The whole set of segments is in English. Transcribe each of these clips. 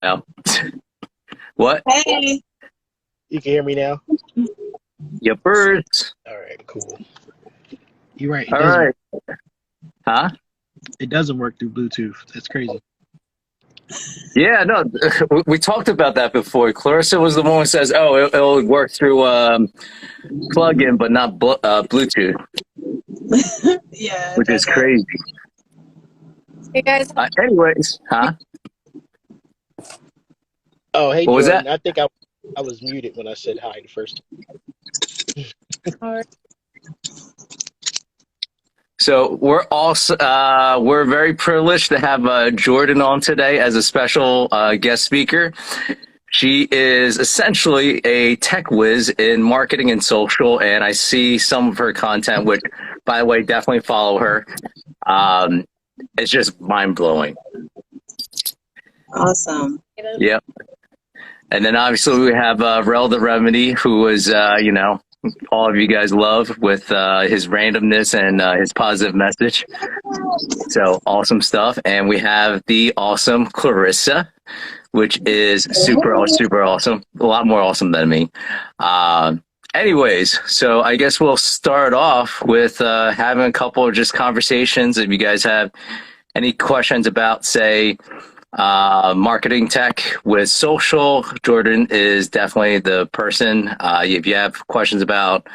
Yeah. What? Hey. You can hear me now? Your birds. All right, cool. You're right. It All doesn't. right. Huh? It doesn't work through Bluetooth. That's crazy. Yeah, no, we talked about that before. Clarissa was the one who says, "Oh, it'll work through plug-in, but not Bluetooth," Yeah, it which is doesn't. crazy. Hey guys, Anyways, huh? Oh, hey What was that? Jordan. I was muted when I said hi the first or So we're very privileged to have Jordan on today as a special guest speaker. She is essentially a tech whiz in marketing and social, and I see some of her content, which, by the way, definitely follow her. Um, it's just mind blowing. Awesome. Yep. And then obviously we have Rell the Remedy, who is, all of you guys love with his randomness and his positive message. So awesome stuff. And we have the awesome Clarissa, which is super awesome. A lot more awesome than me. Anyways, so I guess we'll start off with having a couple of just conversations. If you guys have any questions about, say, marketing tech with social, Jordan is definitely the person. If you have questions about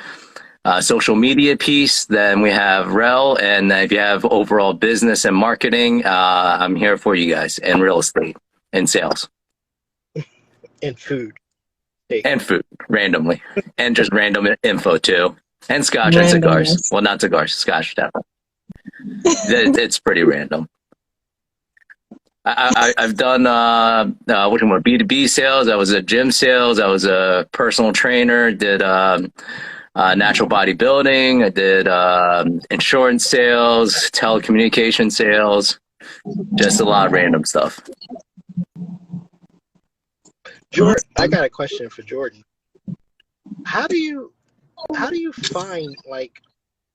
social media piece, then we have Rell. And if you have overall business and marketing, I'm here for you guys, and real estate and sales and food. Hey, and food randomly, and just random info too, and scotch and cigars. Randomness. Well, not cigars, scotch definitely. It's pretty random. I've done which one? B2B sales. I was a gym sales. I was a personal trainer. Did natural bodybuilding. I did insurance sales, telecommunication sales. Just a lot of random stuff. Jordan, I got a question for Jordan. How do you find like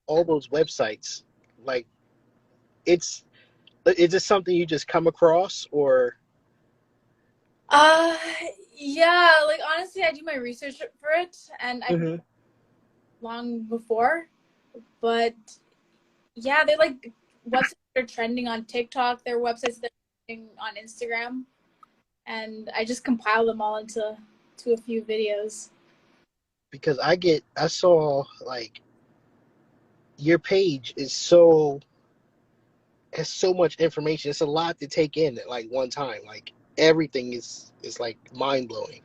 all those websites? Like, it's is it something you just come across, or? uh yeah, like honestly I do my research for it and I Hmm. long before, but yeah, they're like websites that are trending on TikTok, they're websites that are trending on Instagram, and I just compile them all into a few videos. Because I saw like your page is so has so much information. It's a lot to take in at like one time. Like everything is like mind blowing.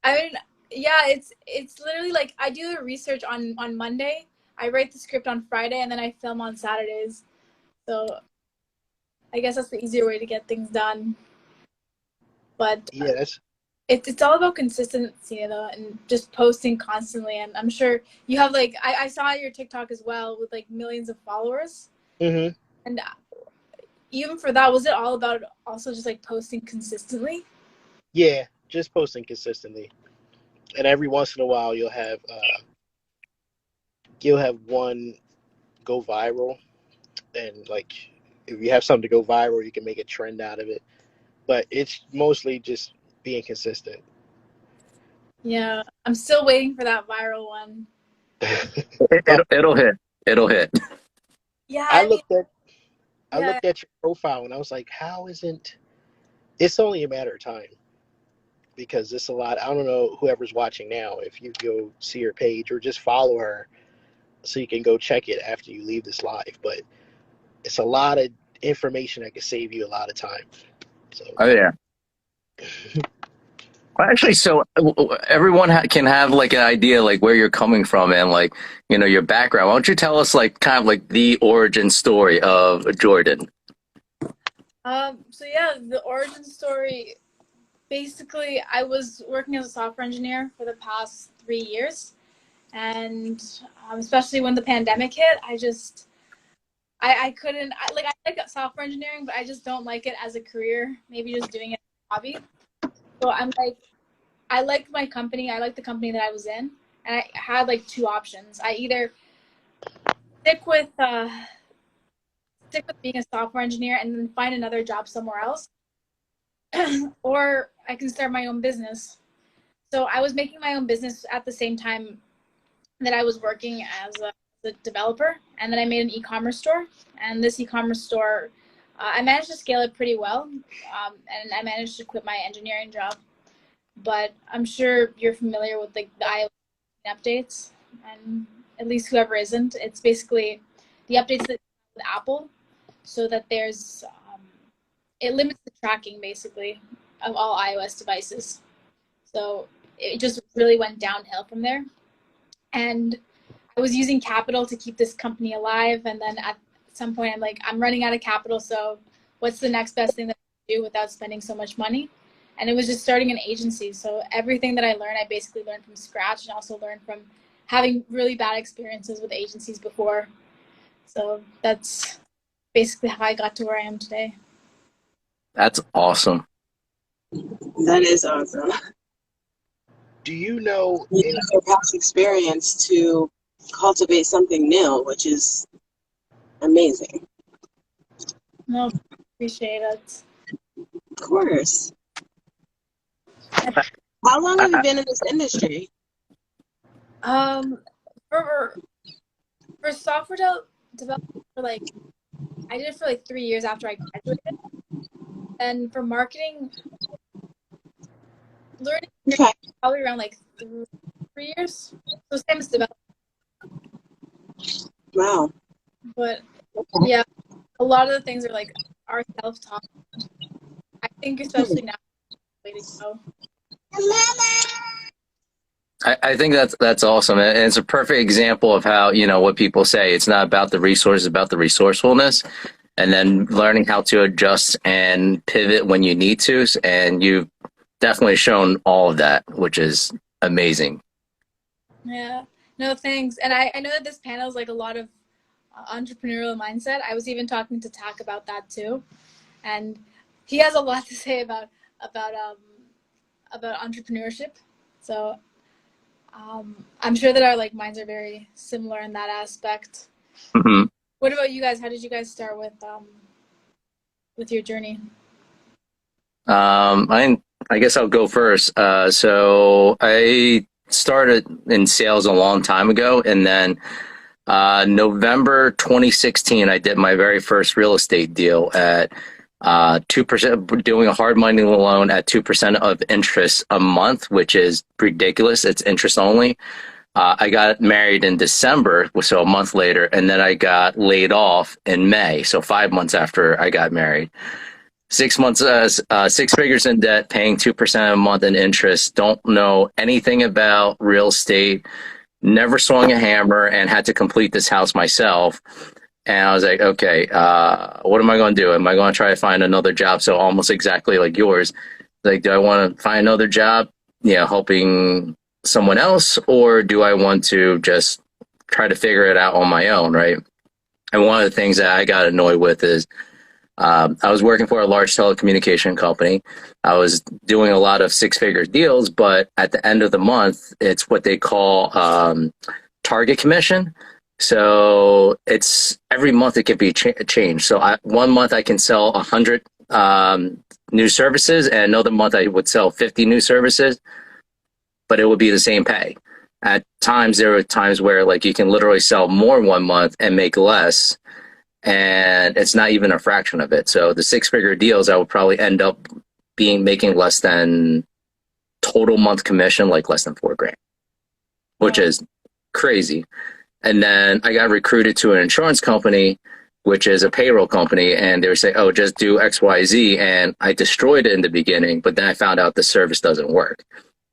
I mean, yeah, it's literally like I do the research on Monday, I write the script on Friday, and then I film on Saturdays. So I guess that's the easier way to get things done. But Yeah, that's it's all about consistency though, and just posting constantly. And I'm sure you have like I saw your TikTok as well with like millions of followers. hmm And even for that, was it all about also just like posting consistently? yeah, just posting consistently. And every once in a while you'll have one go viral, and like if you have something to go viral, you can make a trend out of it. But it's mostly just being consistent. Yeah, I'm still waiting for that viral one. It'll hit. It'll hit. Yeah, I I mean, looked at I yeah, looked at your profile and I was like, how isn't it's only a matter of time, because it's a lot. I don't know whoever's watching now if you go see her page or just follow her so you can go check it after you leave this live. But it's a lot of information that could save you a lot of time. So Oh yeah. Actually, so everyone can have like an idea like where you're coming from and like your background. Why don't you tell us like kind of like the origin story of Jordan? so yeah, the origin story. Basically, I was working as a software engineer for the past 3 years, and especially when the pandemic hit, I couldn't I like software engineering, but I just don't like it as a career. Maybe just doing it as a hobby. So I'm like, I like my company. I like the company that I was in, and I had like two options. I either stick with stick with being a software engineer and then find another job somewhere else, or I can start my own business. So I was making my own business at the same time that I was working as a developer, and then I made an e-commerce store. And this e-commerce store, I managed to scale it pretty well, and I managed to quit my engineering job. But I'm sure you're familiar with the iOS updates, and at least whoever isn't, it's basically the updates that with Apple, so that there's it limits the tracking basically of all iOS devices. So it just really went downhill from there. And I was using capital to keep this company alive. And then at some point, I'm like, I'm running out of capital. So what's the next best thing that I can do without spending so much money? And it was just starting an agency. So everything that I learned, I basically learned from scratch, and also learned from having really bad experiences with agencies before. So that's basically how I got to where I am today. That's awesome. That is awesome. Do you know You use your past experience to cultivate something new, which is amazing. No, appreciate it. Of course. How long have you been in this industry? For software development, I did it for 3 years after I graduated. And for marketing, learning probably around 3 years. So same as development. Wow. But yeah, a lot of the things are self-taught. I think especially now, way to go. I think that's awesome. And it's a perfect example of how, what people say. It's not about the resources, it's about the resourcefulness, and then learning how to adjust and pivot when you need to. And you've definitely shown all of that, which is amazing. Yeah. No, thanks. And I know that this panel is a lot of entrepreneurial mindset. I was even talking to Tak about that too. And he has a lot to say about entrepreneurship. So I'm sure that our minds are very similar in that aspect. Mm-hmm. What about you guys? How did you guys start with your journey? I guess I'll go first. So I started in sales a long time ago, and then November 2016, I did my very first real estate deal at 2%, doing a hard money loan at 2% of interest a month, which is ridiculous. It's interest only. I got married in December, so a month later, and then I got laid off in May, so 5 months after I got married. 6 months, 6 figures in debt, paying 2% a month in interest. Don't know anything about real estate. Never swung a hammer, and had to complete this house myself. And I was like, okay, what am I going to do? Am I going to try to find another job? So almost exactly like yours. Do I want to find another job, helping someone else, or do I want to just try to figure it out on my own, right? And one of the things that I got annoyed with is I was working for a large telecommunication company. I was doing a lot of 6-figure deals, but at the end of the month, it's what they call target commission. So it's every month it can be changed. So 1 month I can sell 100 new services, and another month I would sell 50 new services, but it would be the same pay. At times, there were times where you can literally sell more 1 month and make less, and it's not even a fraction of it. So the 6-figure deals, I would probably end up making less than total month commission, less than $4,000, which is crazy. And then I got recruited to an insurance company, which is a payroll company, and they would say, oh, just do X, Y, Z. And I destroyed it in the beginning, but then I found out the service doesn't work,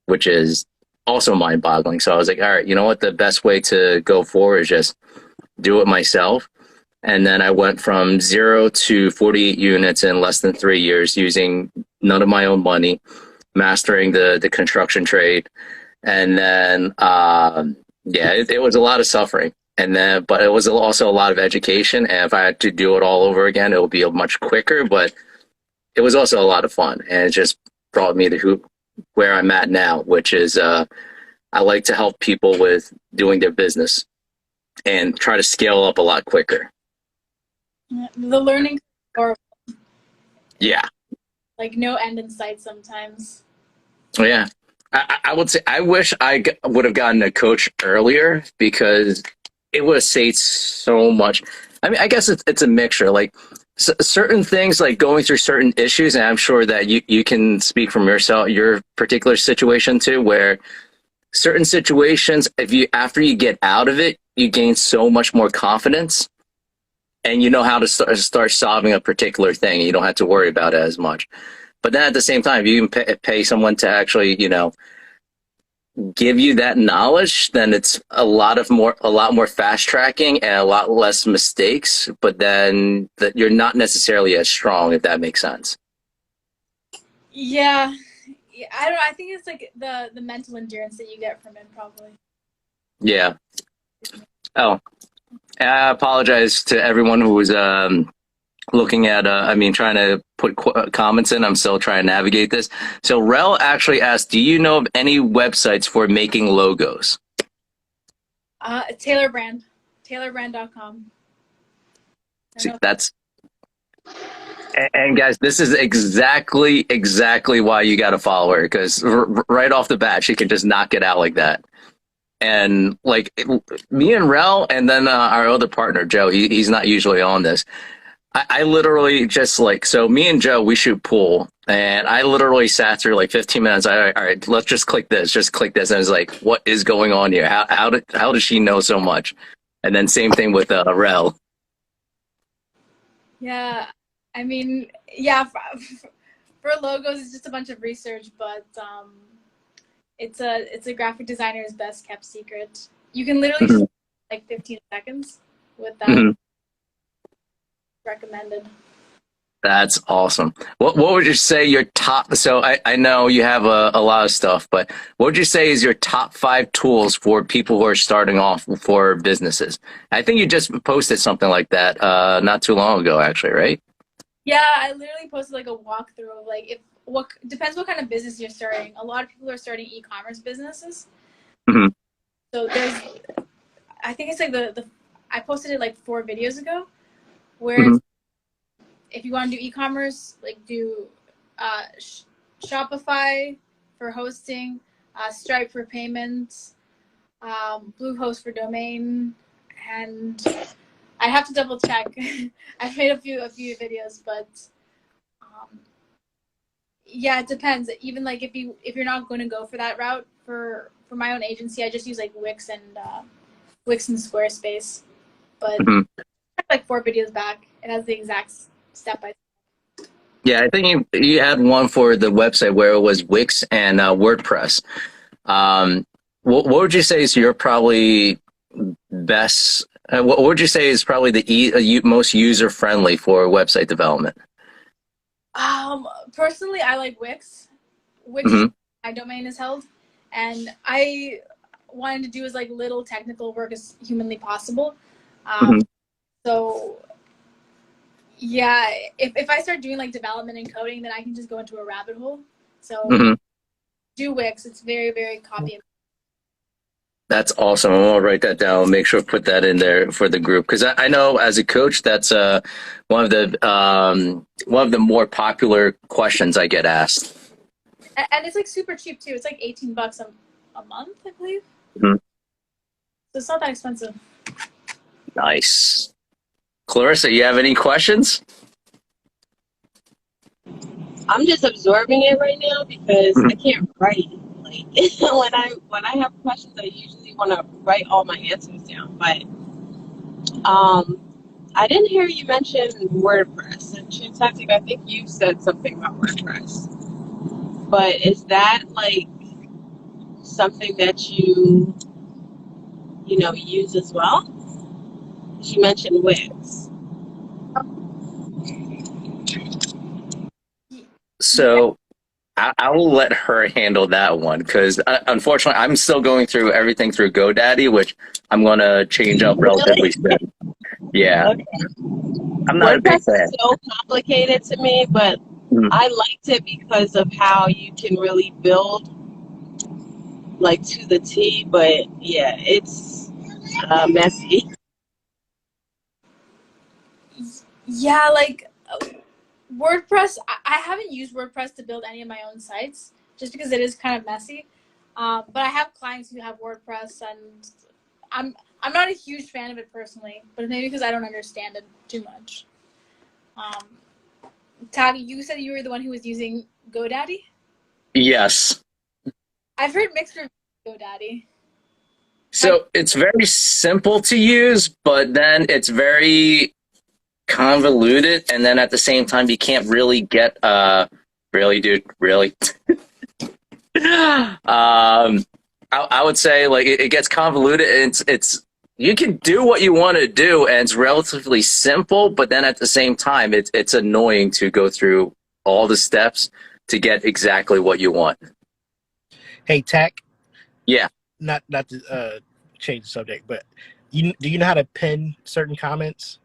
which is also mind-boggling. So I was like, all right, you know what? The best way to go forward is just do it myself. And then I went from 0 to 48 units in less than 3 years, using none of my own money, mastering the construction trade. And then, it was a lot of suffering. And then, but it was also a lot of education. And if I had to do it all over again, it would be much quicker, but it was also a lot of fun. And it just brought me to where I'm at now, which is, I like to help people with doing their business and try to scale up a lot quicker. The learning, or Yeah. like no end in sight sometimes. Yeah. I would say I wish would have gotten a coach earlier because it would have saved so much. I mean, I guess it's a mixture. Like certain things, like going through certain issues, and I'm sure that you can speak from your particular situation too, where certain situations, if you after you get out of it, you gain so much more confidence, and you know how to start solving a particular thing. You don't have to worry about it as much. But then at the same time, if you can pay someone to actually, give you that knowledge, then it's a lot more fast tracking and a lot less mistakes. But then that you're not necessarily as strong, if that makes sense. Yeah. I don't know. I think it's like the mental endurance that you get from it, probably. Yeah. Oh, I apologize to everyone who was looking at, trying to put comments in. I'm still trying to navigate this. So Rell actually asked, do you know of any websites for making logos? Taylorbrand.com. See, and guys, this is exactly why you got to follow her, because right off the bat, she can just knock it out like that. And like me and Rell, and then our other partner, Joe, he's not usually on this. I literally just so me and Joe, we shoot pool, and I literally sat through like 15 minutes. All right, let's just click this. And it's like, what is going on here? How does she know so much? And then same thing with Rell. Yeah, I mean, yeah, for logos, it's just a bunch of research, but it's a graphic designer's best kept secret. You can literally like 15 seconds with that. Recommended. That's awesome. What would you say your top? So I know you have a lot of stuff, but what would you say is your top 5 tools for people who are starting off for businesses? I think you just posted something like that not too long ago, actually, right? Yeah, I literally posted like a walkthrough of like depends what kind of business you're starting. A lot of people are starting e-commerce businesses. So I think it's like I posted it like 4 videos ago, where if you want to do e-commerce, like do Shopify for hosting, Stripe for payments, Bluehost for domain, and I have to double check. I've made a few videos, but yeah, it depends. Even like if you're not going to go for that route for my own agency, I just use like Wix and Squarespace. But like 4 videos back, it has the exact step by step. Yeah, I think you had one for the website where it was Wix and WordPress. What would you say is your probably best? What would you say is probably the most user friendly for website development? Personally, I like Wix. Wix, my domain is held, and I wanted to do as like little technical work as humanly possible. So yeah, if I start doing like development and coding, then I can just go into a rabbit hole. So do Wix. It's very, very copy. That's awesome. I'm gonna write that down. Make sure to put that in there for the group, because I know as a coach, that's one of the more popular questions I get asked. And it's like super cheap too. It's like $18 a month, I believe. So it's not that expensive. Nice. Clarissa, you have any questions? I'm just absorbing it right now because I can't write. Like when I have questions, I usually want to write all my answers down. But I didn't hear you mention WordPress and Transactic. I think you said something about WordPress. But is that like something that you use as well? You mentioned Wix. So I will let her handle that one, because unfortunately I'm still going through everything through GoDaddy, which I'm going to change up relatively soon. Yeah. Okay. I'm not a big WordPress fan. is so complicated to me, but I liked it because of how you can really build like to the T. But yeah, it's messy. Yeah, like WordPress. I haven't used WordPress to build any of my own sites just because it is kind of messy. But I have clients who have WordPress, and I'm not a huge fan of it personally, but maybe because I don't understand it too much. Tagi, you said you were the one who was using GoDaddy? Yes. I've heard mixed reviews of GoDaddy. So it's very simple to use, but then it's very convoluted, and then at the same time you can't really get really, dude, really. I would say like it gets convoluted, and it's you can do what you want to do, and it's relatively simple, but then at the same time it's annoying to go through all the steps to get exactly what you want. Hey, Tack. Yeah. Not to change the subject, but do you know how to pin certain comments?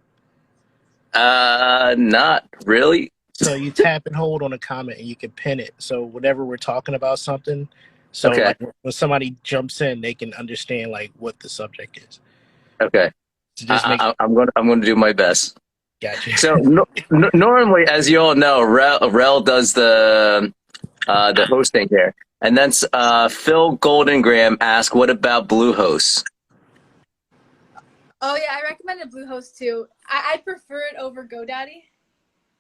Not really. So you tap and hold on a comment and you can pin it. So whenever we're talking about something, so Okay. like when somebody jumps in, they can understand like what the subject is. Okay. So just I'm going to do my best. Gotcha. So normally, as you all know, Rell does the hosting here, and then Phil Goldengram asked, "What about Bluehost?" Oh yeah, I recommended Bluehost too. I prefer it over GoDaddy.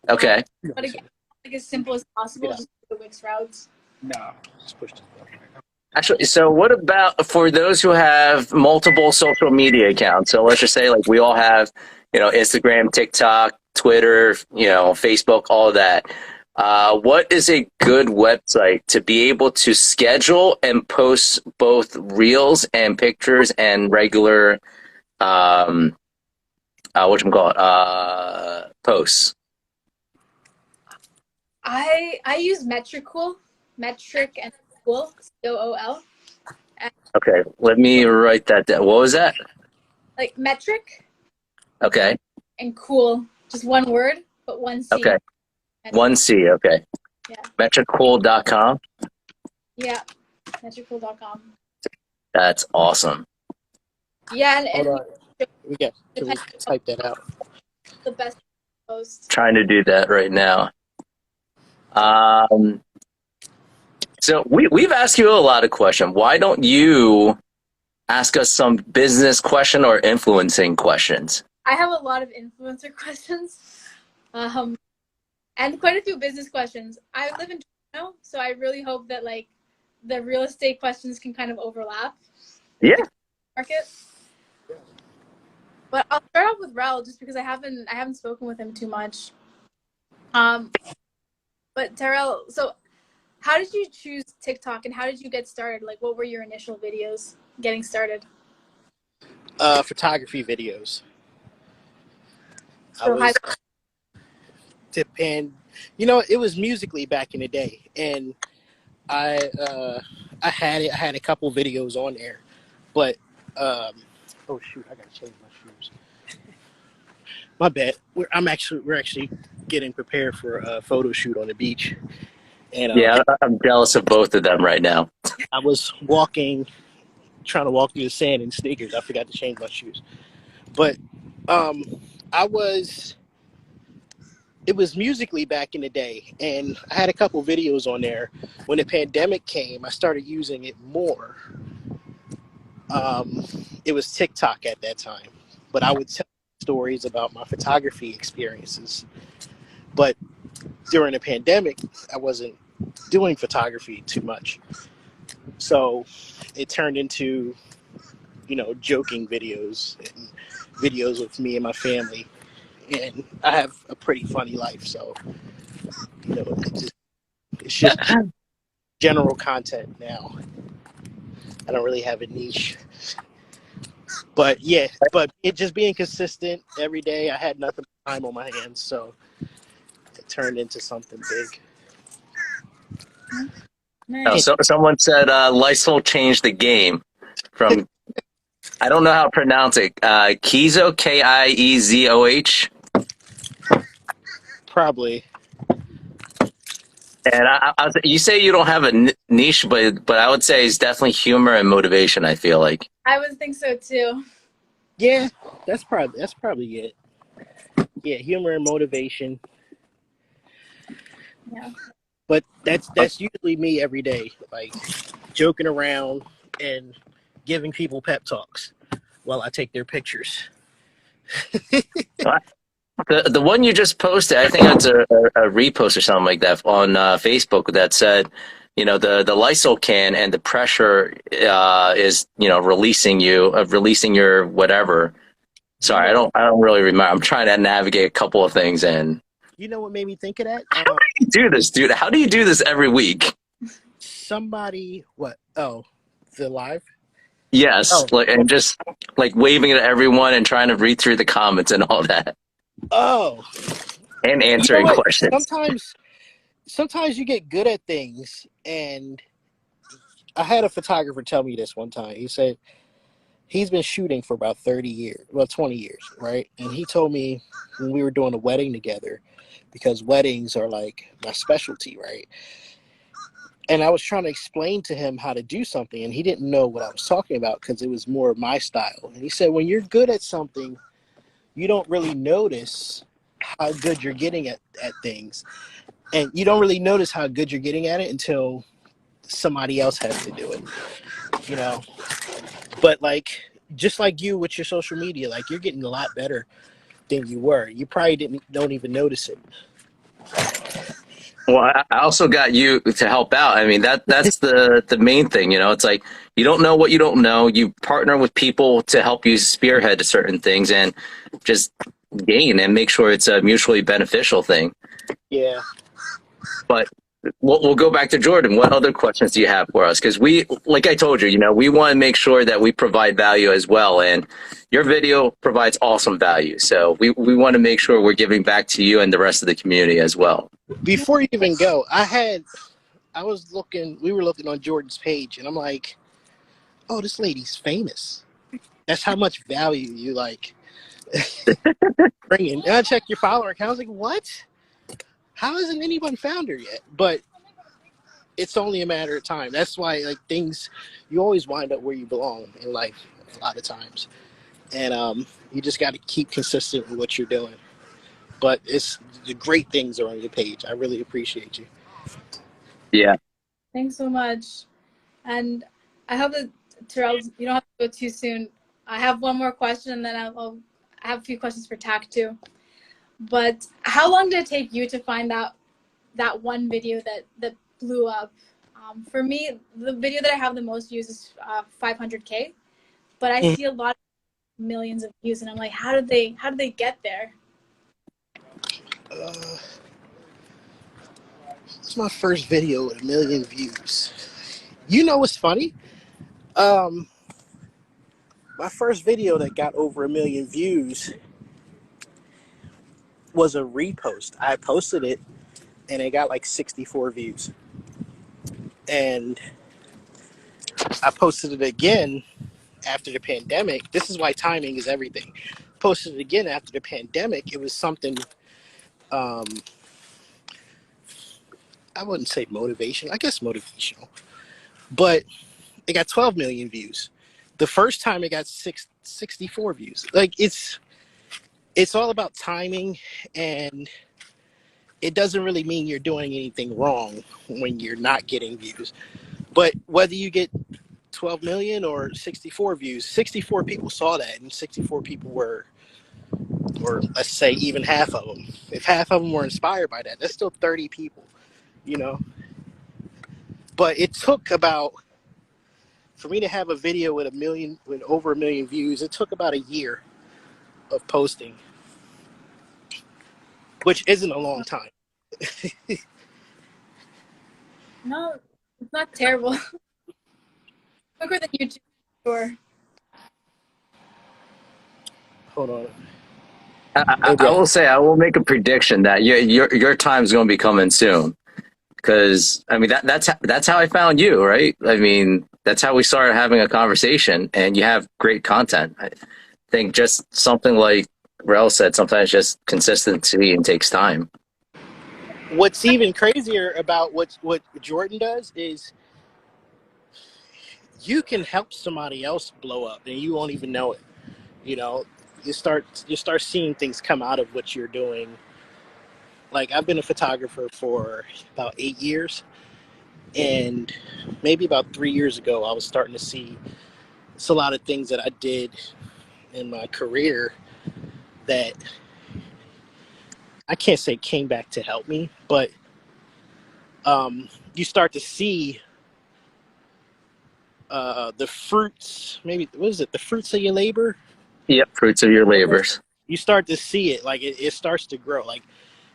Okay. But again, like as simple as possible, just the Wix routes. No, just push this button. Actually, so what about for those who have multiple social media accounts? So let's just say like we all have, Instagram, TikTok, Twitter, Facebook, all of that. What is a good website to be able to schedule and post both reels and pictures and regular, posts? I use Metricool, Metric and Cool, COOL. Okay, let me write that down. What was that? Like Metric. Okay. And Cool, just one word, but one C. Okay. Metric. One C. Okay. Yeah. Metricool.com. Yeah. Metricool.com. That's awesome. Yeah, and Hold on. Can we type that out? The best post. Trying to do that right now. So we've asked you a lot of questions. Why don't you ask us some business question or influencing questions? I have a lot of influencer questions, and quite a few business questions. I live in Toronto, so I really hope that like the real estate questions can kind of overlap. Yeah. Market. But I'll start off with Rell just because I haven't spoken with him too much. But Terrell, so how did you choose TikTok and how did you get started? Like, what were your initial videos getting started? Photography videos. So it was Musically back in the day, and I had a couple videos on there, but oh shoot, I gotta change my shoes. My bad. We're actually getting prepared for a photo shoot on the beach, and Yeah, I'm jealous of both of them right now. I was trying to walk through the sand in sneakers. I forgot to change my shoes, but it was Musically back in the day, and I had a couple videos on there. When the pandemic came, I started using it more. It was TikTok at that time, but I would tell stories about my photography experiences. But during the pandemic, I wasn't doing photography too much. So it turned into, joking videos and videos with me and my family. And I have a pretty funny life, so it's just general content now. I don't really have a niche, but it just being consistent every day. I had nothing but time on my hands, so it turned into something big. nice. So someone said Lysol changed the game from I don't know how to pronounce it. Kiezoh, Kiezoh. Probably. And you say you don't have a niche, but I would say it's definitely humor and motivation. I feel like. I would think so too. Yeah, that's probably it. Yeah, humor and motivation. Yeah. But that's usually me every day, like joking around and giving people pep talks while I take their pictures. The one you just posted, I think it's a repost or something like that on Facebook that said, the Lysol can and the pressure is releasing your whatever. Sorry, I don't really remember. I'm trying to navigate a couple of things, and You know what made me think of that? you do this, dude. How do you do this every week? Somebody, what? Oh, the live? Yes, Oh, and just like waving at everyone and trying to read through the comments and all that, oh. and You know answering what? questions. Sometimes you get good at things, and I had a photographer tell me this one time. He said he's been shooting for about 30 years, well, 20 years, right? And he told me when we were doing a wedding together, because weddings are like my specialty, right? And I was trying to explain to him how to do something, and he didn't know what I was talking about because it was more of my style. And he said, when you're good at something, you don't really notice how good you're getting at things. And you don't really notice how good you're getting at it until somebody else has to do it, you know? But like, just like you with your social media, like you're getting a lot better than you were. You probably don't even notice it. Well, I also got you to help out. I mean, that's the main thing. It's like you don't know what you don't know. You partner with people to help you spearhead to certain things and just gain and make sure it's a mutually beneficial thing. Yeah. But we'll go back to Jordan. What other questions do you have for us? Because like I told you, we want to make sure that we provide value as well. And your video provides awesome value. So we want to make sure we're giving back to you and the rest of the community as well. Before you even go, we were looking on Jordan's page, and I'm like, oh, this lady's famous. That's how much value you like bringing. And I checked your follower account. I was like, what? How hasn't anyone found her yet? But it's only a matter of time. That's why, like, you always wind up where you belong in life a lot of times. And you just got to keep consistent with what you're doing. But the great things are on your page. I really appreciate you. Yeah. Thanks so much. And I hope that, Terrell, you don't have to go too soon. I have one more question, and then I have a few questions for TAC too. But how long did it take you to find that one video that blew up? For me, the video that I have the most views is 500K, but I see a lot of millions of views, and I'm like, how did they get there? It's my first video with 1 million views. You know what's funny? My first video that got over 1 million views was a repost. I posted it, and it got like 64 views. And I posted it again after the pandemic. This is why timing is everything. Posted it again after the pandemic. It was something, I wouldn't say motivation. I guess motivational. But it got 12 million views. The first time it got 64 views. Like, it's all about timing, and it doesn't really mean you're doing anything wrong when you're not getting views. But whether you get 12 million or 64 views, 64 people saw that, and 64 people were, or let's say even half of them. If half of them were inspired by that, that's still 30 people, you know? But it took for me to have a video with over 1 million views, it took about a year of posting, which isn't a long time. No, it's not terrible. Quicker than YouTube, sure. Hold on. I will say, I will make a prediction that your time is going to be coming soon. Because I mean that's how I found you, right? I mean that's how we started having a conversation, and you have great content. I think just something like Rell said, sometimes just consistency and takes time. What's even crazier about what Jordan does is you can help somebody else blow up, and you won't even know it. You know, you start seeing things come out of what you're doing. Like I've been a photographer for about 8 years, and maybe about 3 years ago, I was starting to see it's a lot of things that I did in my career that I can't say came back to help me, but you start to see the fruits. Maybe what is it? The fruits of your labor. Yep, fruits of your labors. You start to see it, like it starts to grow. Like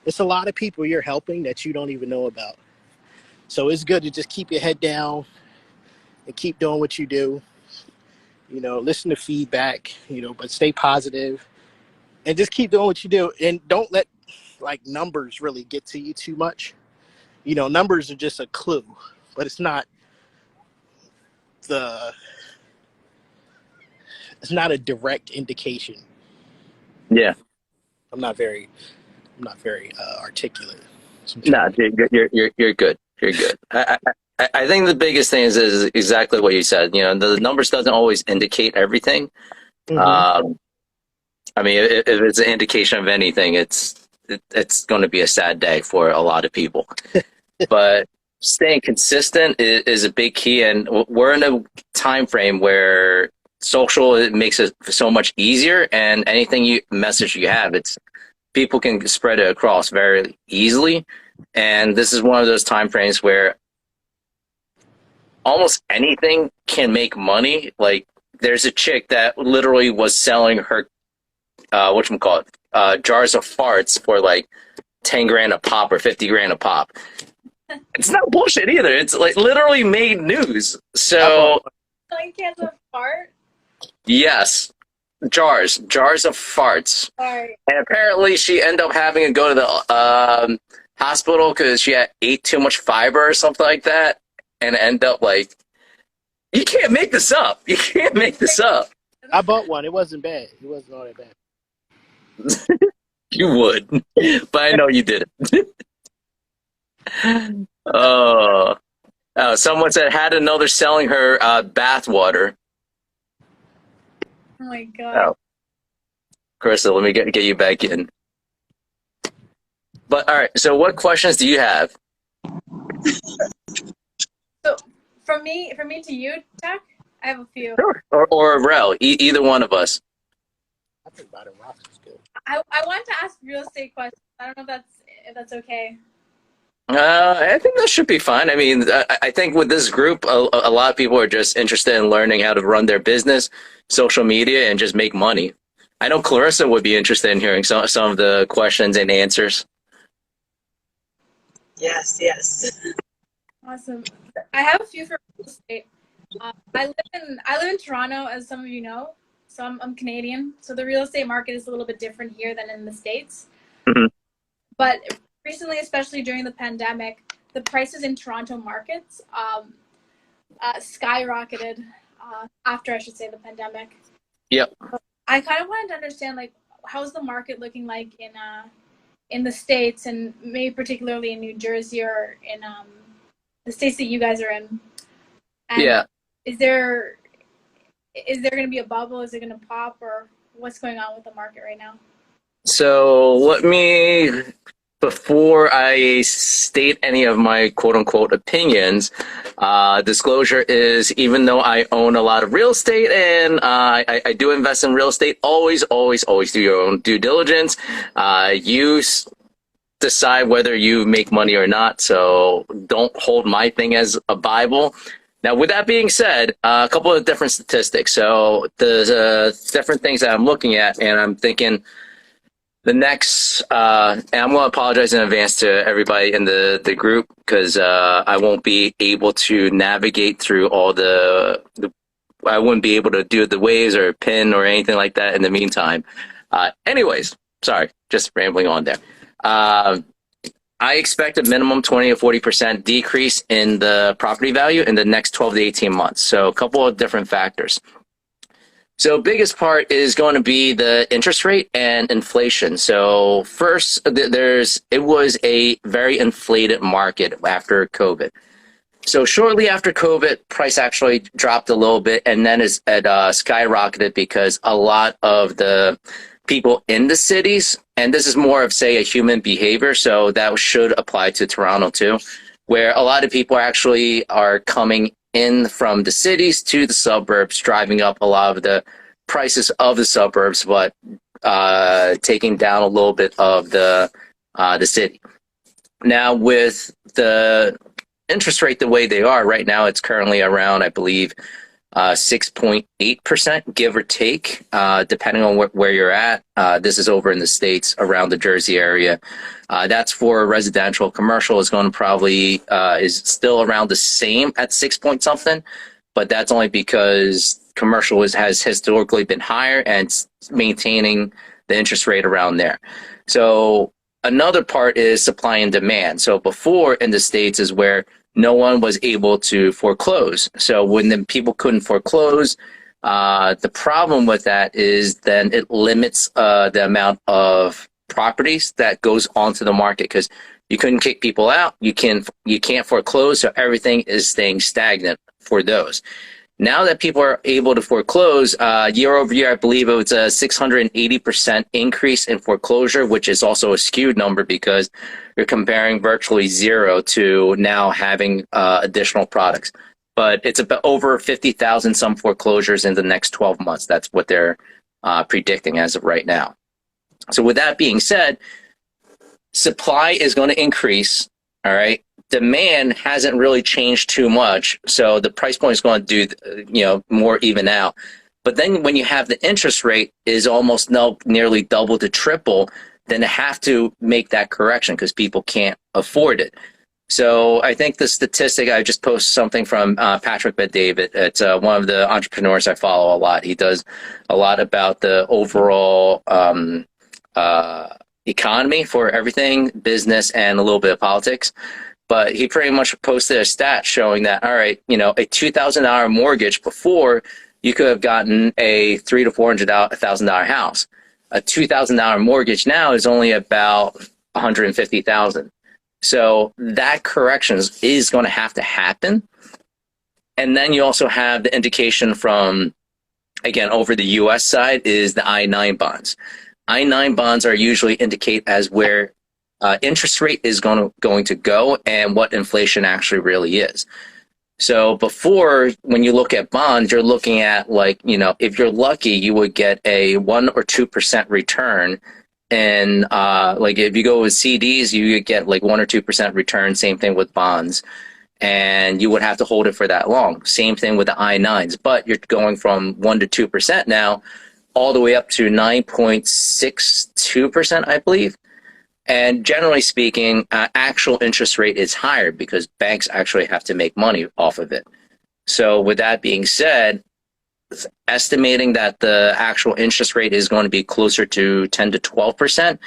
it's a lot of people you're helping that you don't even know about. So it's good to just keep your head down and keep doing what you do. You know, listen to feedback. You know, but stay positive and just keep doing what you do. And don't let like numbers really get to you too much. You know, numbers are just a clue, but it's not a direct indication. Yeah. I'm not very articulate. No, you're good. You're good. I think the biggest thing is exactly what you said. You know, the numbers doesn't always indicate everything. Mm-hmm. I mean, if it's an indication of anything, it's going to be a sad day for a lot of people. But staying consistent is a big key, and we're in a time frame where social, it makes it so much easier, and anything message you have, it's people can spread it across very easily. And this is one of those time frames where almost anything can make money. Like there's a chick that literally was selling her whatchamacallit, jars of farts for like 10 grand a pop or 50 grand a pop. It's not bullshit either. It's like literally made news. So Like cans of fart? yes, jars of farts. Sorry. And apparently she ended up having to go to the hospital because she ate too much fiber or something like that, and end up like, you can't make this up. You can't make this up. I bought one. It wasn't bad. It wasn't all that bad. You would, but I know you didn't. Oh, someone said had to know they're selling her bath water. Oh my god. Oh. Carissa, let me get you back in. But all right, so what questions do you have? So from me to you, Jack, I have a few. Sure. Or Rell, either one of us. I think Bottom Rock is good. I wanted to ask real estate questions. I don't know if that's okay. I think that should be fine. I mean, I think with this group, a lot of people are just interested in learning how to run their business, social media, and just make money. I know Clarissa would be interested in hearing some of the questions and answers. Yes. Awesome. I have a few for real estate. I live in Toronto, as some of you know. So I'm Canadian. So the real estate market is a little bit different here than in the States. Mm-hmm. But recently, especially during the pandemic, the prices in Toronto markets skyrocketed after, I should say, the pandemic. Yep. I kind of wanted to understand, like, how's the market looking like in the States, and maybe particularly in New Jersey or in the states that you guys are in. And yeah. Is there going to be a bubble? Is it going to pop, or what's going on with the market right now? So let me, before I state any of my quote unquote opinions, disclosure is, even though I own a lot of real estate and I do invest in real estate, always do your own due diligence. You decide whether you make money or not. So don't hold my thing as a Bible. Now, with that being said, a couple of different statistics. So the different things that I'm looking at, and I'm thinking the next, and I'm going to apologize in advance to everybody in the group, because I won't be able to navigate through all I wouldn't be able to do the waves or pin or anything like that in the meantime. Anyways, sorry, just rambling on there. I expect a minimum 20 to 40% decrease in the property value in the next 12 to 18 months. So a couple of different factors. So biggest part is going to be the interest rate and inflation. So first, it was a very inflated market after COVID. So shortly after COVID, price actually dropped a little bit, and then it skyrocketed because a lot of the people in the cities, and this is more of, say, a human behavior, so that should apply to Toronto too, where a lot of people actually are coming in from the cities to the suburbs, driving up a lot of the prices of the suburbs, but taking down a little bit of the city. Now, with the interest rate the way they are right now, it's currently around, I believe, 6.8%, give or take, depending on where you're at. This is over in the States, around the Jersey area. That's for residential. Commercial is going to probably is still around the same at 6 point something, but that's only because commercial has historically been higher and maintaining the interest rate around there. So another part is supply and demand. So before in the States is where no one was able to foreclose. So when the people couldn't foreclose, the problem with that is then it limits the amount of properties that goes onto the market, because you couldn't kick people out. You can't foreclose, so everything is staying stagnant for those. Now that people are able to foreclose, year over year, I believe it was a 680% increase in foreclosure, which is also a skewed number because you're comparing virtually zero to now having additional products. But it's about over 50,000 some foreclosures in the next 12 months. That's what they're predicting as of right now. So with that being said, supply is going to increase, all right? Demand hasn't really changed too much, so the price point is going to do, more even out. But then when you have the interest rate is almost nearly double to triple, then they have to make that correction because people can't afford it. So I think the statistic, I just posted something from Patrick Bet-David. It's one of the entrepreneurs I follow a lot. He does a lot about the overall economy for everything, business, and a little bit of politics. But he pretty much posted a stat showing that, all right, a $2,000 mortgage before, you could have gotten a $300,000 to $400,000 house. A $2,000 mortgage now is only about $150,000. So that correction is going to have to happen. And then you also have the indication from, again, over the U.S. side is the I-9 bonds. I-9 bonds are usually indicate as where interest rate is going to go and what inflation actually really is. So before, when you look at bonds, you're looking at if you're lucky, you would get a 1 or 2% return. And if you go with CDs, you would get 1 or 2% return. Same thing with bonds. And you would have to hold it for that long. Same thing with the I-9s. But you're going from 1 to 2% now all the way up to 9.62%, I believe. And generally speaking, actual interest rate is higher because banks actually have to make money off of it. So with that being said, estimating that the actual interest rate is going to be closer to 10 to 12%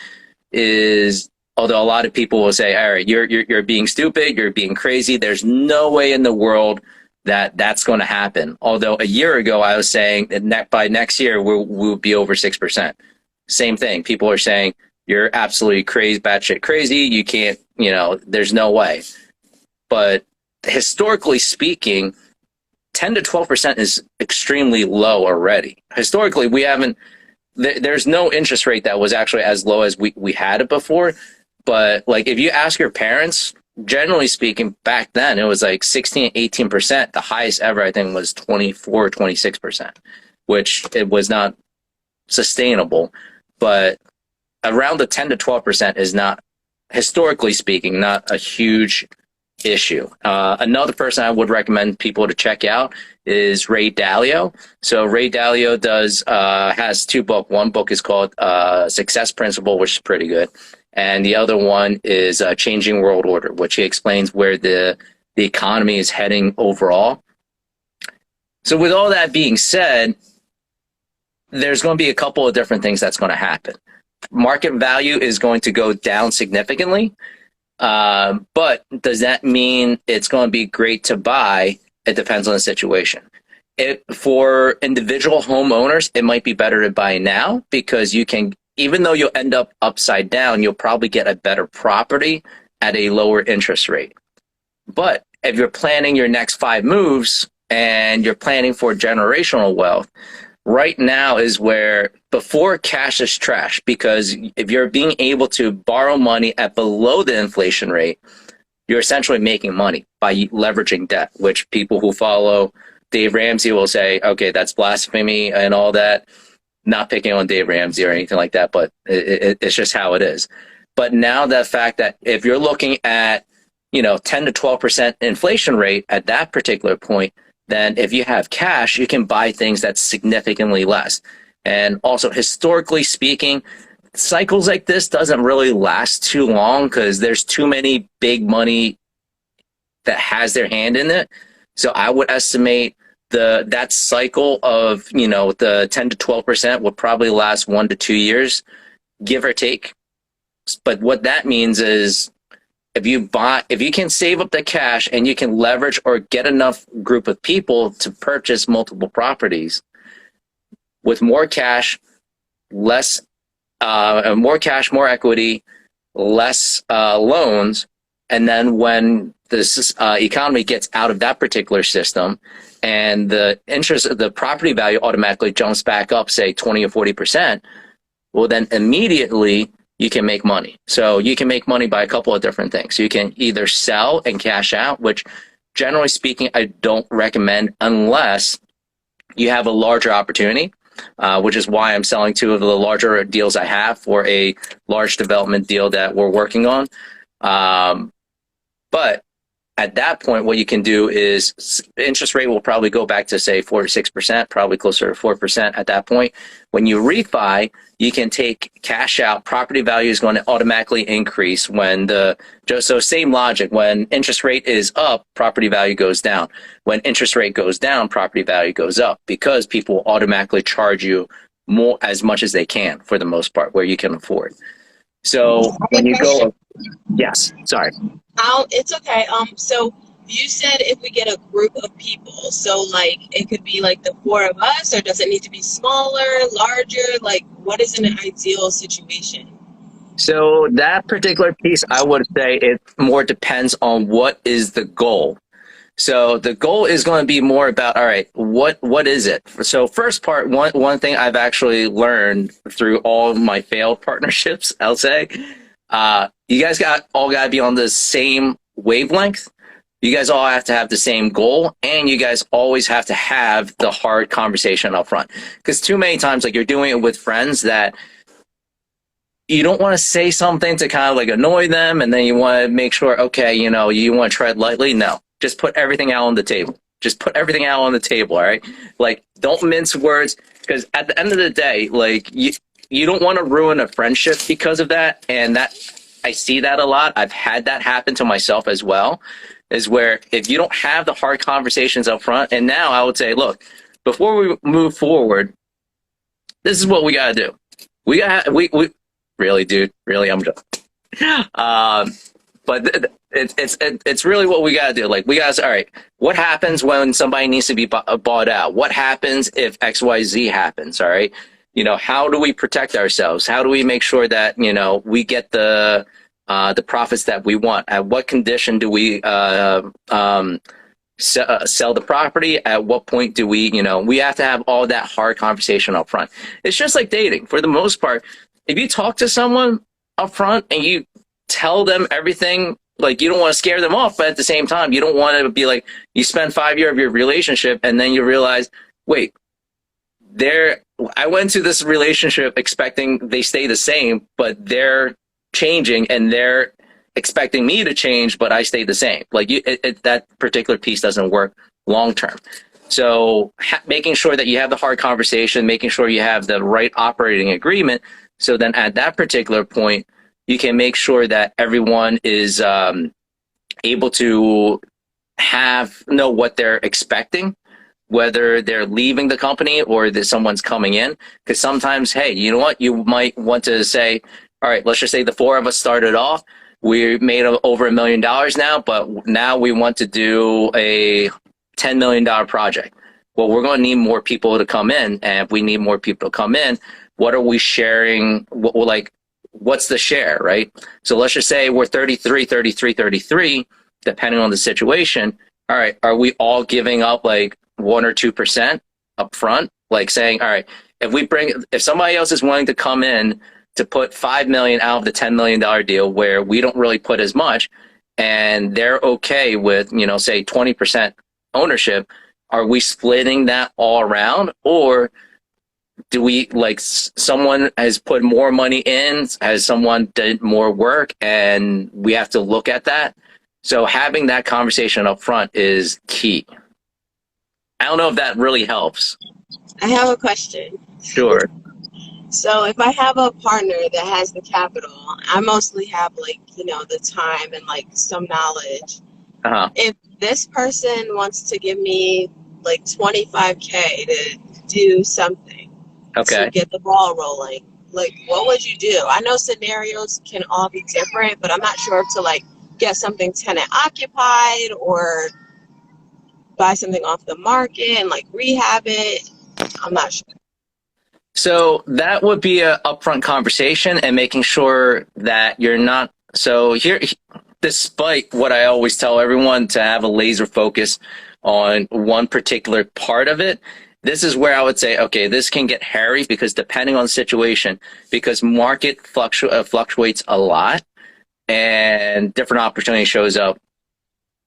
is, although a lot of people will say, all right, you're being stupid, you're being crazy. There's no way in the world that that's going to happen. Although a year ago, I was saying that by next year, we'll be over 6%. Same thing. People are saying, you're absolutely crazy, batshit crazy. You can't, there's no way. But historically speaking, 10 to 12% is extremely low already. Historically, there's no interest rate that was actually as low as we had it before. But if you ask your parents, generally speaking, back then it was 16, 18%. The highest ever, I think, was 24, 26%, which it was not sustainable. But around the 10 to 12% is not, historically speaking, not a huge issue. Another person I would recommend people to check out is Ray Dalio. So Ray Dalio has 2 books. One book is called Success Principle, which is pretty good. And the other one is Changing World Order, which he explains where the economy is heading overall. So with all that being said, there's going to be a couple of different things that's going to happen. Market value is going to go down significantly. But does that mean it's going to be great to buy? It depends on the situation. For individual homeowners, it might be better to buy now because you can, even though you'll end up upside down, you'll probably get a better property at a lower interest rate. But if you're planning your next 5 moves and you're planning for generational wealth, right now is where before cash is trash, because if you're being able to borrow money at below the inflation rate, you're essentially making money by leveraging debt, which people who follow Dave Ramsey will say, okay, that's blasphemy and all that. Not picking on Dave Ramsey or anything like that, but it's just how it is. But now the fact that if you're looking at, 10 to 12% inflation rate at that particular point, then if you have cash, you can buy things that's significantly less. And also, historically speaking, cycles like this doesn't really last too long because there's too many big money that has their hand in it. So I would estimate that cycle of, the 10 to 12% would probably last 1 to 2 years, give or take. But what that means is if you can save up the cash and you can leverage or get enough group of people to purchase multiple properties with more cash, more equity, less loans, and then when this economy gets out of that particular system and the property value automatically jumps back up, say 20 or 40%, well, then immediately you can make money. So you can make money by a couple of different things. You can either sell and cash out, which generally speaking, I don't recommend unless you have a larger opportunity, which is why I'm selling 2 of the larger deals I have for a large development deal that we're working on. But at that point, what you can do is interest rate will probably go back to say 4 to 6%, probably closer to 4% at that point. When you refi, you can take cash out. Property value is going to automatically increase so same logic. When interest rate is up, property value goes down. When interest rate goes down, property value goes up because people automatically charge you more as much as they can for the most part where you can afford. So when you go, yes, sorry. It's okay. So you said if we get a group of people, so like it could be like the 4 of us, or does it need to be smaller, larger? Like, what is an ideal situation? So that particular piece, I would say it more depends on what is the goal. So the goal is going to be more about, all right, what is it? So first part, one thing I've actually learned through all my failed partnerships, I'll say, you guys all got to be on the same wavelength. You guys all have to have the same goal, and you guys always have to have the hard conversation up front. Because too many times, like you're doing it with friends that you don't want to say something to kind of like annoy them, and then you want to make sure, okay, you want to tread lightly. No, just put everything out on the table. Just put everything out on the table, all right? Like, don't mince words, because at the end of the day, like you don't want to ruin a friendship because of that, and that I see that a lot. I've had that happen to myself as well, is where if you don't have the hard conversations up front, and now I would say, look, before we move forward, this is what we got to do. We really, dude, really, I'm just, but it's really what we got to do. Like, we got to say, all right, what happens when somebody needs to be bought out? What happens if XYZ happens? All right. How do we protect ourselves? How do we make sure that, we get the profits that we want? At what condition do we sell the property? At what point do we have to have all that hard conversation up front. It's just like dating. For the most part, if you talk to someone up front and you tell them everything, like, you don't want to scare them off, but at the same time, you don't want to be like, you spend 5 years of your relationship and then you realize, wait, I went to this relationship expecting they stay the same, but they're changing and they're expecting me to change, but I stay the same. Like, that particular piece doesn't work long term. So making sure that you have the hard conversation, making sure you have the right operating agreement. So then at that particular point, you can make sure that everyone is able to know what they're expecting, whether they're leaving the company or that someone's coming in. Because sometimes, hey, you know what? You might want to say, all right, let's just say the 4 of us started off. We made over $1 million now, but now we want to do a $10 million project. Well, we're going to need more people to come in. And if we need more people to come in, what are we sharing? What's the share, right? So let's just say we're 33. depending on the situation, all right, are we all giving up like 1 or 2% up front? Like saying, all right, if somebody else is willing to come in to put 5 million out of the $10 million deal where we don't really put as much, and they're okay with, say 20% ownership, are we splitting that all around? Or do we, like, someone has put more money in, has someone did more work, and we have to look at that? So having that conversation up front is key. I don't know if that really helps. I have a question. Sure. So if I have a partner that has the capital, I mostly have the time and some knowledge. Uh-huh. If this person wants to give me like $25K to do something, okay, to get the ball rolling, what would you do? I know scenarios can all be different, but I'm not sure if to get something tenant occupied or buy something off the market and rehab it. I'm not sure. So that would be a upfront conversation and making sure that you're not. So here, despite what I always tell everyone to have a laser focus on one particular part of it, this is where I would say, okay, this can get hairy because depending on the situation, because market fluctuates a lot and different opportunity shows up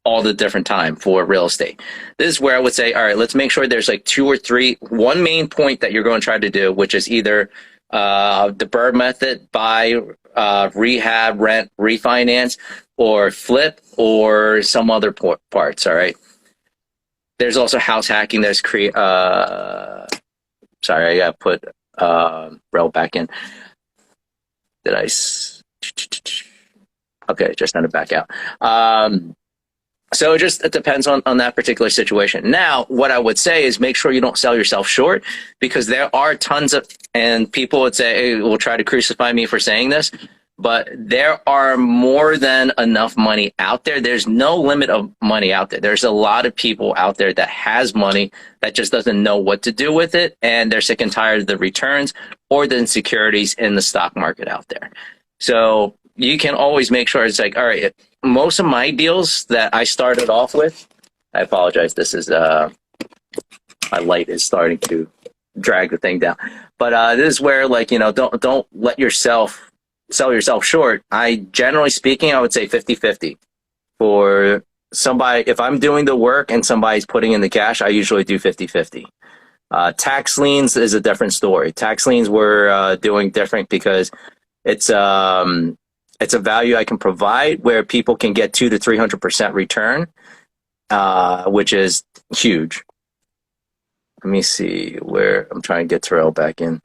all the different time for real estate. This is where I would say, all right, let's make sure there's two or three, one main point that you're going to try to do, which is either the Bird method, buy, rehab, rent, refinance, or flip, or some other parts. All right. There's also house hacking. There's sorry, I got to put Rell back in. Okay, just send it back out. So it depends on that particular situation. Now, what I would say is make sure you don't sell yourself short, because there are tons of, and people would say, hey, will try to crucify me for saying this, but there are more than enough money out there. There's no limit of money out there. There's a lot of people out there that has money that just doesn't know what to do with it, and they're sick and tired of the returns or the insecurities in the stock market out there. So you can always make sure it's all right, most of my deals that I started off with, I apologize, this is, my light is starting to drag the thing down. But this is where, don't let yourself sell yourself short. Generally speaking, I would say 50-50. For somebody, if I'm doing the work and somebody's putting in the cash, I usually do 50-50. Tax liens is a different story. Tax liens we're doing different because it's a value I can provide where people can get 200 to 300% return, which is huge. Let me see where I'm trying to get Rell back in.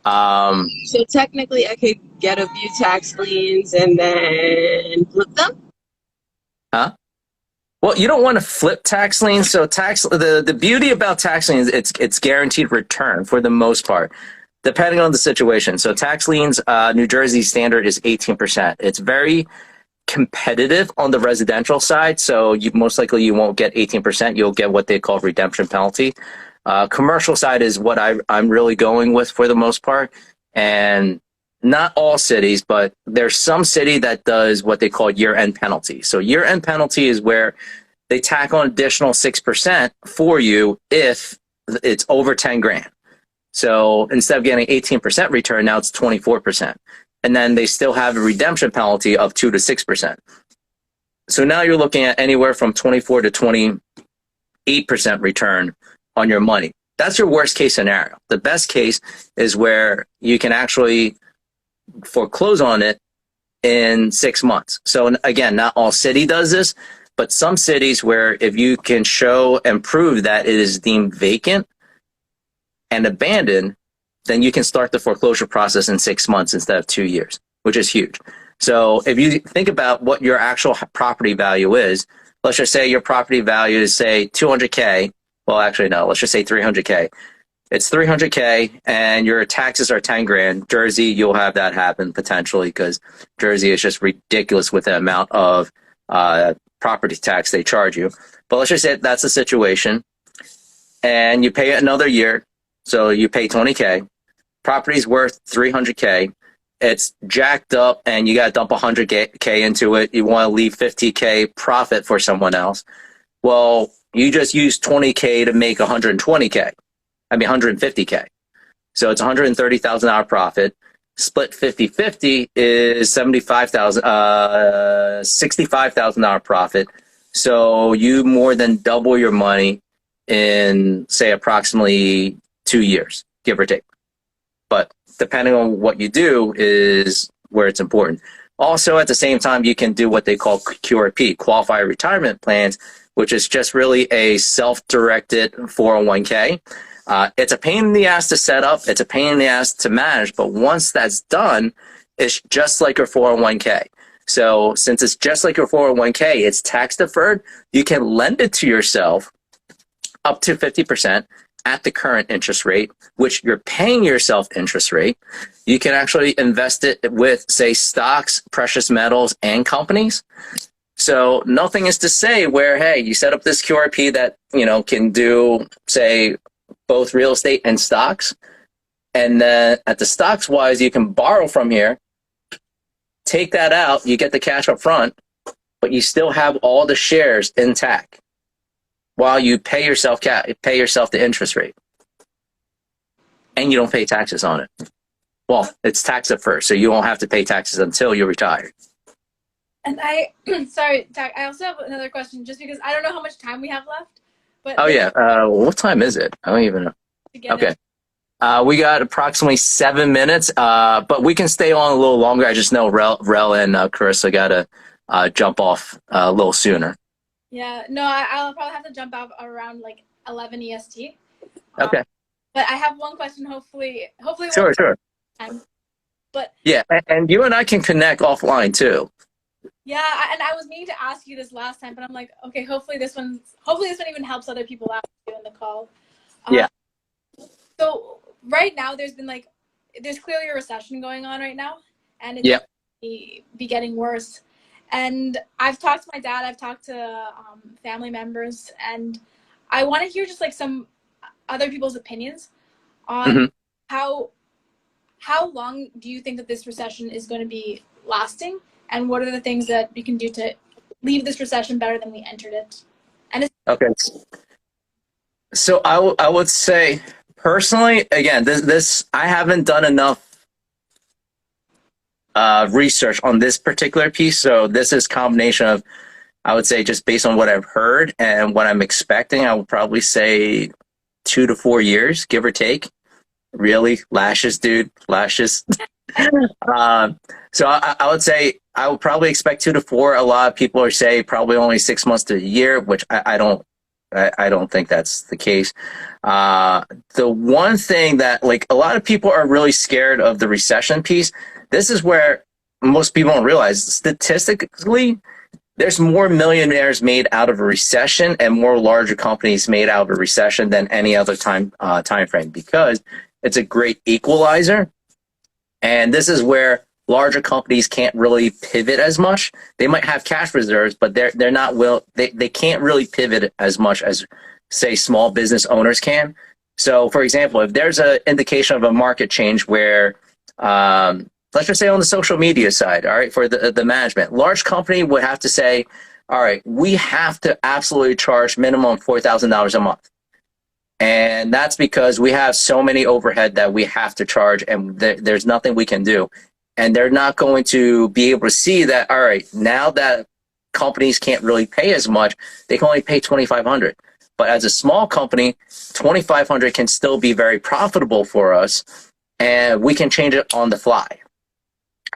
So technically, I could get a few tax liens and then flip them. Huh? Well, you don't want to flip tax liens. So the beauty about tax liens, it's guaranteed return for the most part, depending on the situation. So tax liens, New Jersey standard is 18%. It's very competitive on the residential side. So most likely you won't get 18%. You'll get what they call redemption penalty. Commercial side is what I'm really going with for the most part. And not all cities, but there's some city that does what they call year-end penalty. So year-end penalty is where they tack on additional 6% for you if it's over 10 grand. So instead of getting 18% return, now it's 24%. And then they still have a redemption penalty of 2 to 6%. So now you're looking at anywhere from 24 to 28% return on your money. That's your worst case scenario. The best case is where you can actually foreclose on it in 6 months. So again, not all city does this, but some cities where if you can show and prove that it is deemed vacant and abandoned, then you can start the foreclosure process in 6 months instead of 2 years, which is huge. So if you think about what your actual property value is, let's just say your property value is, say, 200K. Well, actually, no, let's just say 300K. It's 300K and your taxes are 10 grand. Jersey, you'll have that happen potentially because Jersey is just ridiculous with the amount of property tax they charge you. But let's just say that's the situation. And you pay it another year. So you pay 20K. Property's worth 300K. it's jacked up and you got to dump 100K into it. You want to leave 50K profit for someone else. Well, you just use 20K to make 120K. I mean, 150K. So it's $130,000 profit. Split 50-50 is $65,000 profit. So you more than double your money in, say, approximately 2 years, give or take. But depending on what you do is where it's important. Also, at the same time, you can do what they call QRP, Qualified Retirement Plans, which is just really a self-directed 401k. It's a pain in the ass to set up. It's a pain in the ass to manage. But once that's done, it's just like your 401k. So since it's just like your 401k, it's tax deferred. You can lend it to yourself up to 50% at the current interest rate, which you're paying yourself interest rate. You can actually invest it with, say, stocks, precious metals, and companies. So nothing is to say where, hey, you set up this QRP that, can do, say, both real estate and stocks. And then at the stocks wise, you can borrow from here, take that out, you get the cash up front, but you still have all the shares intact while you pay yourself the interest rate. And you don't pay taxes on it. Well, it's tax at first, so you won't have to pay taxes until you're retired. And sorry, Jack, I also have another question, just because I don't know how much time we have left. But what time is it? I don't even know. Okay. We got approximately 7 minutes, but we can stay on a little longer. I just know Rell and Carissa got to jump off a little sooner. Yeah, no, I'll probably have to jump out around like 11 EST. Okay. But I have one question. Hopefully. Sure. Time. But yeah, and you and I can connect offline too. Yeah, and I was meaning to ask you this last time, but I'm like, okay, hopefully this one even helps other people out too in the call. Yeah. So right now, there's clearly a recession going on right now, and it's be getting worse. And I've talked to my dad, I've talked to family members, and I want to hear just like some other people's opinions on how long do you think that this recession is going to be lasting, and what are the things that we can do to leave this recession better than we entered it? And okay. So I would say personally, again, this I haven't done enough research on this particular piece. So this is a combination of, I would say, just based on what I've heard and what I'm expecting, I would probably say 2 to 4 years, give or take. Really? Lashes, dude. Lashes. So I would say I would probably expect 2 to 4. A lot of people are saying probably only 6 months to a year, which I don't think that's the case. The one thing that, like, a lot of people are really scared of the recession piece. This is where most people don't realize, statistically, there's more millionaires made out of a recession and more larger companies made out of a recession than any other time frame, because it's a great equalizer. And this is where larger companies can't really pivot as much. They might have cash reserves, but they're not they can't really pivot as much as, say, small business owners can. So, for example, if there's an indication of a market change where, let's just say on the social media side, all right, for the management, large company would have to say, all right, we have to absolutely charge minimum $4,000 a month. And that's because we have so many overhead that we have to charge, and there's nothing we can do. And they're not going to be able to see that, all right, now that companies can't really pay as much, they can only pay $2,500. But as a small company, $2,500 can still be very profitable for us, and we can change it on the fly.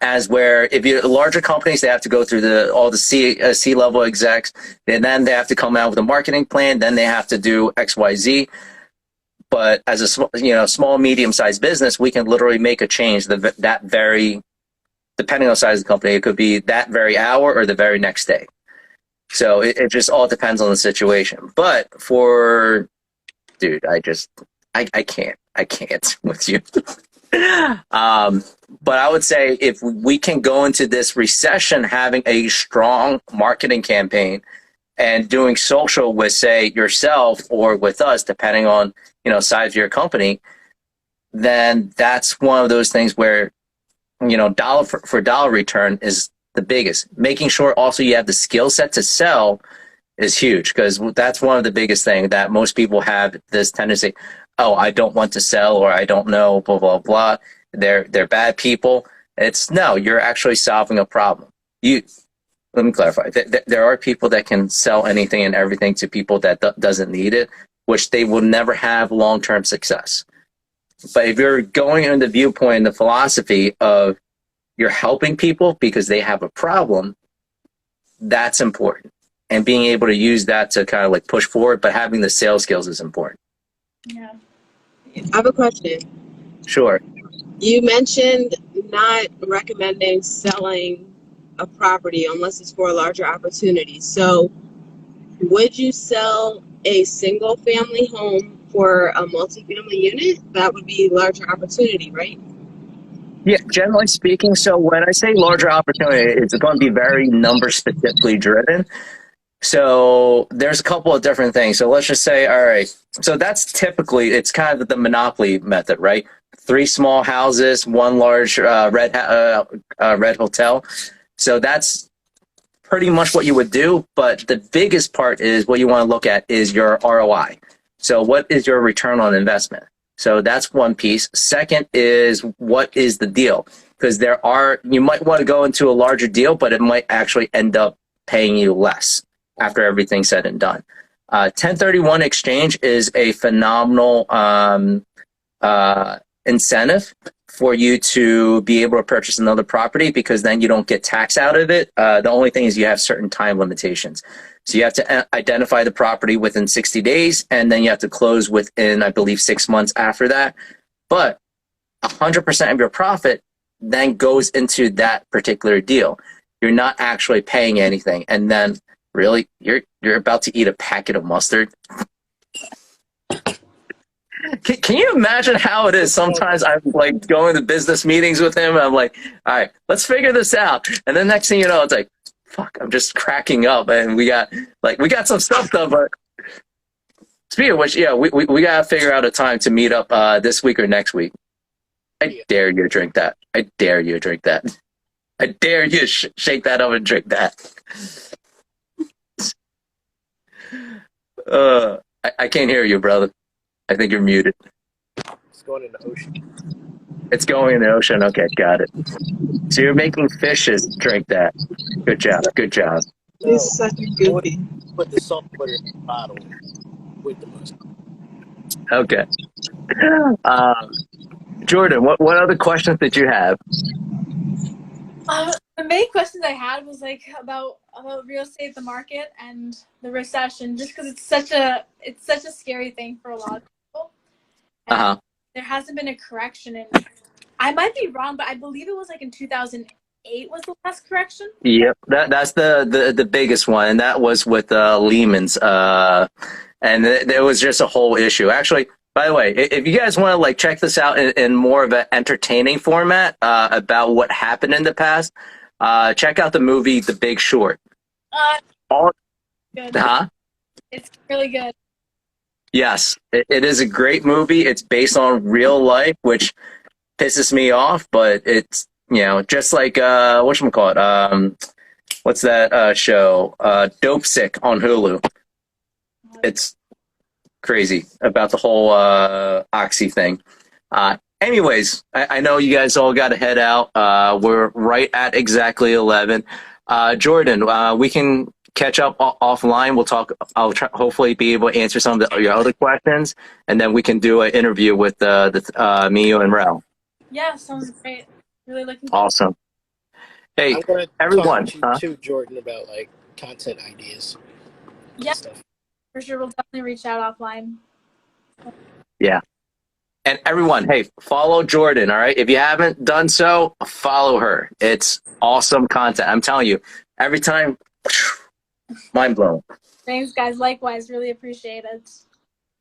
As where if you're larger companies, they have to go through all the C-level execs, and then they have to come out with a marketing plan, then they have to do XYZ. But as a small, medium-sized business, we can literally make a change that very, depending on the size of the company, it could be that very hour or the very next day. So it just all depends on the situation. But for, dude, I can't with you. But I would say if we can go into this recession having a strong marketing campaign and doing social with, say, yourself or with us, depending on, size of your company, then that's one of those things where dollar for dollar return is the biggest. Making sure also you have the skill set to sell is huge, because that's one of the biggest things that most people have this tendency. Oh, I don't want to sell, or I don't know, blah, blah, blah. They're bad people. It's no, you're actually solving a problem. Let me clarify. There are people that can sell anything and everything to people that doesn't need it, which they will never have long-term success. But if you're going in the viewpoint and the philosophy of you're helping people because they have a problem, that's important. And being able to use that to kind of like push forward, but having the sales skills is important. Yeah. I have a question. Sure. You mentioned not recommending selling a property unless it's for a larger opportunity. So would you sell a single family home for a multifamily unit? That would be a larger opportunity, right? Yeah, generally speaking. So when I say larger opportunity, it's going to be very number specifically driven. So there's a couple of different things. So let's just say, all right, so that's typically, it's kind of the monopoly method, right? 3 small houses, 1 large red hotel. So that's pretty much what you would do. But the biggest part is what you want to look at is your ROI. So what is your return on investment? So that's one piece. Second is, what is the deal? Because you might want to go into a larger deal, but it might actually end up paying you less after everything's said and done. 1031 exchange is a phenomenal incentive for you to be able to purchase another property, because then you don't get tax out of it. The only thing is you have certain time limitations. So you have to identify the property within 60 days, and then you have to close within, I believe, 6 months after that. But 100% of your profit then goes into that particular deal. You're not actually paying anything. And then really, you're about to eat a packet of mustard. Can you imagine how it is? Sometimes I'm like going to business meetings with him, and I'm like, all right, let's figure this out. And then next thing you know, it's like, fuck, I'm just cracking up, and we got some stuff done. But speaking of which, yeah, we got to figure out a time to meet up this week or next week. I dare you to drink that. I dare you to drink that. I dare you to shake that up and drink that. I can't hear you, brother. I think you're muted. It's going in the ocean. It's going in the ocean. Okay, got it. So you're making fishes drink that. Good job. Good job. He's such a goofy. Put the salt water in the bottle with the mustard. Okay. Jordan, what other questions did you have? The main questions I had was like about real estate, the market, and the recession. Just because it's such a scary thing for a lot of people. And there hasn't been a correction in. I might be wrong, but I believe it was like in 2008 was the last correction. Yep, that's the biggest one, and that was with Lehman's, and there was just a whole issue. Actually, by the way, if you guys want to like check this out in more of an entertaining format about what happened in the past, check out the movie The Big Short. Good. It's really good. Yes, it is a great movie. It's based on real life, which pisses me off, but it's, just like whatchamacallit, what's that show? Dope Sick on Hulu. It's crazy about the whole Oxy thing. Anyways, I know you guys all got to head out. We're right at exactly 11. Jordan, we can catch up offline. We'll talk. I'll hopefully be able to answer some of your other questions, and then we can do an interview with me, you, and Rell. Yeah, sounds great. Really looking forward. Awesome. Hey, I'm gonna everyone. talk to you too, Jordan, about like content ideas. Yeah, stuff. For sure. We'll definitely reach out offline. Yeah. And everyone, hey, follow Jordan, all right? If you haven't done so, follow her. It's awesome content. I'm telling you, every time, mind blown. Thanks, guys. Likewise. Really appreciate it.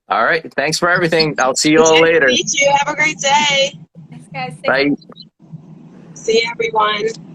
All right. Thanks for everything. I'll see you all later. Meet you. Have a great day. Thanks, guys. Bye. See you, everyone.